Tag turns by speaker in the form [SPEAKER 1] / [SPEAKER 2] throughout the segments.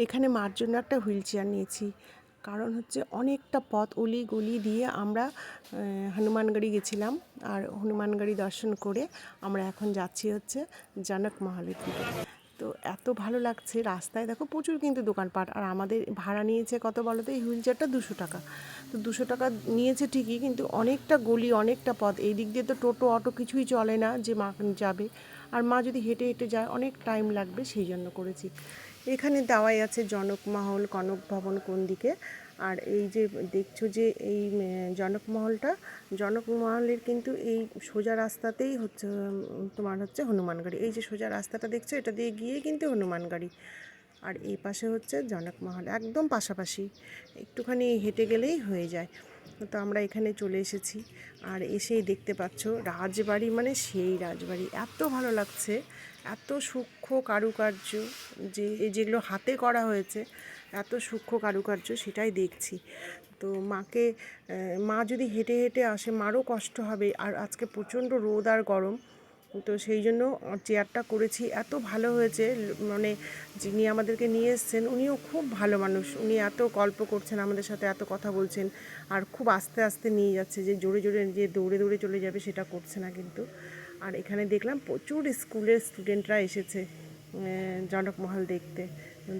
[SPEAKER 1] এখানে মার জন্য একটা হুইল চেয়ার নিয়েছি, কারণ হচ্ছে অনেকটা পথ অলি গলি দিয়ে আমরা হনুমানগড়ি গেছিলাম, আর হনুমানগড়ি দর্শন করে আমরা এখন যাচ্ছি হচ্ছে জনক মহলের দিকে। তো এত ভালো লাগছে, রাস্তায় দেখো প্রচুর কিন্তু দোকানপাট। আর আমাদের ভাড়া নিয়েছে কত বলো তো, এই হুইল চেয়ারটা 200 টাকা। তো 200 টাকা নিয়েছে ঠিকই, কিন্তু অনেকটা গলি অনেকটা পথ, এই দিক দিয়ে তো টোটো অটো কিছুই চলে না যে মা যাবে, আর মা যদি হেঁটে হেঁটে যায় অনেক টাইম লাগবে, সেই জন্য করেছি। এখানে দেওয়াই আছে জনকমহল, কনক ভবন কোন দিকে। আর এই যে দেখছো যে এই জনকমহলটা, জনকমহলের কিন্তু এই সোজা রাস্তাতেই হচ্ছে তোমার হচ্ছে হনুমানগড়ি। এই যে সোজা রাস্তাটা দেখছো, এটা দিয়ে গিয়েই কিন্তু হনুমানগড়ি। আর এই পাশে হচ্ছে জনকমহল, একদম পাশাপাশি, একটুখানি হেঁটে গেলেই হয়ে যায়। তো আমরা এখানে চলে এসেছি, আর এসেই দেখতে পাচ্ছ রাজবাড়ি, মানে সেই রাজবাড়ি, এত ভালো লাগছে, এত সূক্ষ্ম কারুকার্য, যে যেগুলো হাতে করা হয়েছে, এত সূক্ষ্ম কারুকার্য, সেটাই দেখছি। তো মাকে, মা যদি হেঁটে হেঁটে আসে মারও কষ্ট হবে, আর আজকে প্রচণ্ড রোদ আর গরম, তো সেই জন্য চেয়ারটা করেছি। এত ভালো হয়েছে, মানে যিনি আমাদেরকে নিয়ে এসছেন উনিও খুব ভালো মানুষ, উনি এত গল্প করছেন আমাদের সাথে, এত কথা বলছেন, আর খুব আস্তে আস্তে নিয়ে যাচ্ছে, যে জোরে জোরে যে দৌড়ে দৌড়ে চলে যাবে সেটা করছে না কিন্তু। আর এখানে দেখলাম প্রচুর স্কুলের স্টুডেন্টরা এসেছে জনকমহল দেখতে।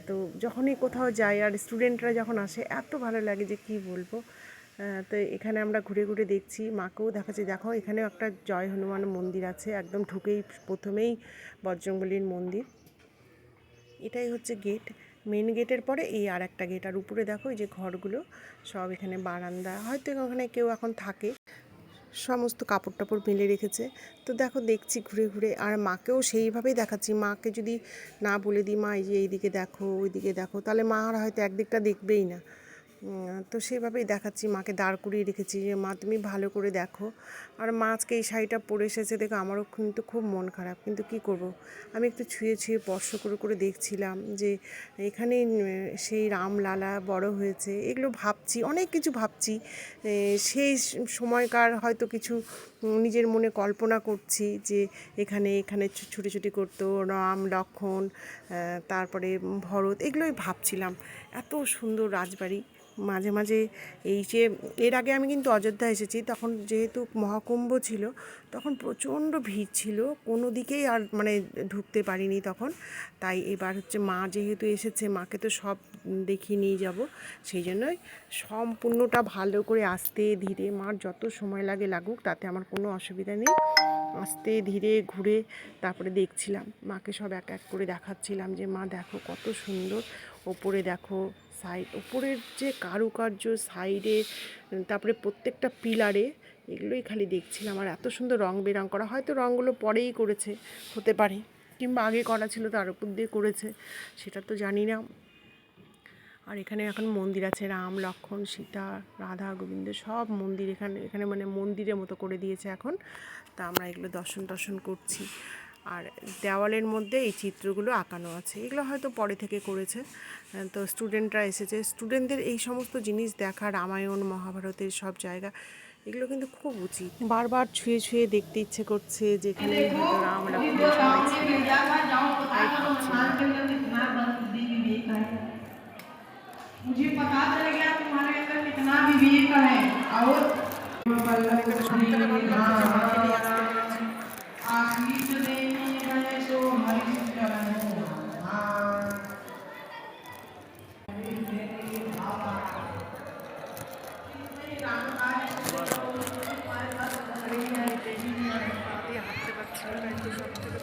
[SPEAKER 1] তো যখনই কোথাও যাই আর স্টুডেন্টরা যখন আসে, এত ভালো লাগে যে কি বলবো। তো এখানে আমরা ঘুরে ঘুরে দেখছি, মাকেও দেখাচ্ছি, দেখো এখানেও একটা জয় হনুমান মন্দির আছে, একদম ঢুকেই প্রথমেই বজরংবলীর মন্দির। এটাই হচ্ছে গেট, মেন গেটের পরে এই আর একটা গেট। আর উপরে দেখো এই যে ঘরগুলো সব, এখানে বারান্দা, হয়তো ওখানে কেউ এখন থাকে, সমস্ত কাপড় টাপড় মেলে রেখেছে। তো দেখো দেখছি ঘুরে ঘুরে, আর মাকেও সেইভাবেই দেখাচ্ছি। মাকে যদি না বলে দিই মা এই যে এইদিকে দেখো ওইদিকে দেখো, তাহলে মা আর হয়তো একদিকটা দেখবেই না। তো সেভাবেই দেখাচ্ছি, মাকে দাঁড় করিয়ে রেখেছি যে মা তুমি ভালো করে দেখো। আর মা আজকে এই শাড়িটা পরে এসেছে দেখো, আমারও কিন্তু খুব মন খারাপ, কিন্তু কি করব, আমি একটু ছুঁয়ে ছুঁয়ে স্পর্শ করে করে দেখছিলাম যে এখানে সেই রামলালা বড় হয়েছে, এগুলো ভাবছি, অনেক কিছু ভাবছি। সেই সময়কার হয়তো কিছু নিজের মনে কল্পনা করছি, যে এখানে এখানে ছুটোছুটি করতো রাম লক্ষ্মণ, তারপরে ভরত, এগুলোই ভাবছিলাম। এত সুন্দর রাজবাড়ি। মাঝে মাঝে এই যে, এর আগে আমি কিন্তু অযোধ্যা এসেছি, তখন যেহেতু মহাকুম্ভ ছিল, তখন প্রচণ্ড ভিড় ছিল, কোনো দিকেই আর মানে ঢুকতে পারিনি তখন। তাই এবার হচ্ছে মা যেহেতু এসেছে, মাকে তো সব দেখিয়ে নিয়ে যাব, সেই জন্যই সম্পূর্ণটা ভালো করে আস্তে ধীরে, মার যত সময় লাগে লাগুক, তাতে আমার কোনো অসুবিধা নেই, আস্তে ধীরে ঘুরে তারপরে দেখছিলাম, মাকে সব এক এক করে দেখাচ্ছিলাম যে মা দেখো কত সুন্দর, ওপরে দেখো সাইড, ওপরের যে কারুকার্য সাইডে, তারপরে প্রত্যেকটা পিলারে, এগুলোই খালি দেখছিলাম। আর এত সুন্দর রং বেরং করা, হয়তো রঙগুলো পরেই করেছে হতে পারে, কিংবা আগে করা ছিল তার উপর দিয়ে করেছে, সেটা তো জানি না। আর এখানে এখন মন্দির আছে, রাম লক্ষ্মণ সীতা রাধা গোবিন্দ সব মন্দির এখানে, এখানে মানে মন্দিরের মতো করে দিয়েছে এখন। তা আমরা এগুলো দর্শন করছি। আর দেওয়ালের মধ্যে এই চিত্রগুলো আঁকানো আছে, এগুলো হয়তো পরে থেকে করেছে। তো স্টুডেন্টরা এসেছে, স্টুডেন্টদের এই সমস্ত জিনিস দেখা, রামায়ণ মহাভারতের সব জায়গা, এগুলো কিন্তু খুব উচিত। বারবার ছুঁয়ে ছুঁয়ে দেখতে ইচ্ছে করছে, যেখানে হয়তো রাম লক্ষ্মণ সবাই ছিল, তাই ভাবছিলাম।
[SPEAKER 2] मुझे पता चल गया तुम्हारे अंदर कितना विवेक है और
[SPEAKER 1] সবথেকে ভালো লাগছে যে মাকে নিয়ে আসতে পেরেছি।
[SPEAKER 2] आशीष देनी है तो हरि चरणों
[SPEAKER 1] আর এই পা দিয়ে হাঁটতে পারছি না, তাই তো সবথেকে